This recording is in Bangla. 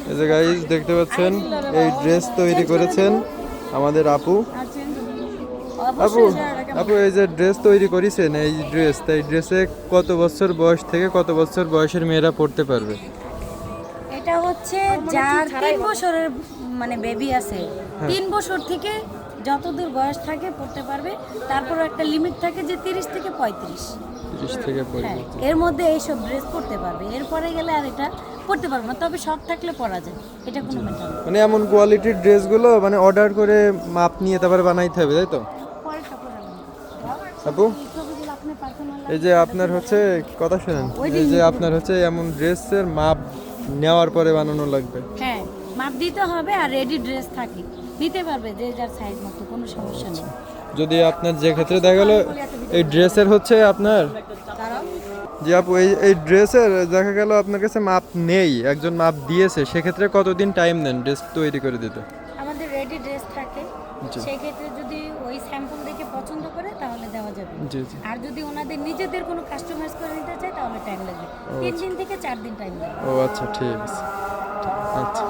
এই যে গাইস দেখতে পাচ্ছেন এই ড্রেস তৈরি করেছেন আমাদের আপু। আপু আপু এই যে ড্রেস তৈরি করেছেন এই ড্রেস, তাই ড্রেসে কত বছর বয়স থেকে কত বছর বয়সের মেয়েরা পড়তে পারবে? এটা হচ্ছে যার 3 বছরের মানে বেবি আছে, 3 বছর থেকে যতদূর বয়স থাকে পড়তে পারবে। তারপর একটা লিমিট থাকে যে 30 থেকে 35। 30 থেকে হ্যাঁ, 35। এর মধ্যে এইসব ড্রেস পড়তে পারবে, এরপরে গেলে আর এটা পড়তে পারবে না। তবে শখ থাকলে পরা যায়, এটা কোনো ম্যাটার না। মানে এমন কোয়ালিটির ড্রেসগুলো মানে অর্ডার করে মাপ নিয়ে তারপরে বানাইতে হবে, তাই তো? পরেরটা পরে নেবো। আপু এই ছবিগুলো আপনি পার্সোনাল এই যে আপনার হচ্ছে কথা শুনেন, এই যে আপনার হচ্ছে এমন ড্রেসের মাপ নেওয়ার পরে বানানো লাগবে। হ্যাঁ, মাপ দিতে হবে আর রেডি ড্রেস থাকে, নিতে পারবে যে যার সাইজ মতো, কোনো সমস্যা নেই। যদি আপনার যে ক্ষেত্রে দেখা গেল এই ড্রেসের হচ্ছে আপনার কারণ যে আপু এই ড্রেসের দেখা গেল আপনার কাছে মাপ নেই, একজন মাপ দিয়েছে, সেক্ষেত্রে কতদিন টাইম নেন ড্রেস তৈরি করে দিতে? আমাদের রেডি ড্রেস থাকে, জি। সেই ক্ষেত্রে যদি ওই স্যাম্পল দেখে পছন্দ করে তাহলে দেওয়া যাবে। জি জি। আর যদি ওনাদের নিজেদের কোনো কাস্টমাইজ করে নিতে চায় তাহলে টাইম লাগবে, 3 দিন থেকে 4 দিন টাইম লাগবে। ও আচ্ছা, ঠিক আছে। আচ্ছা।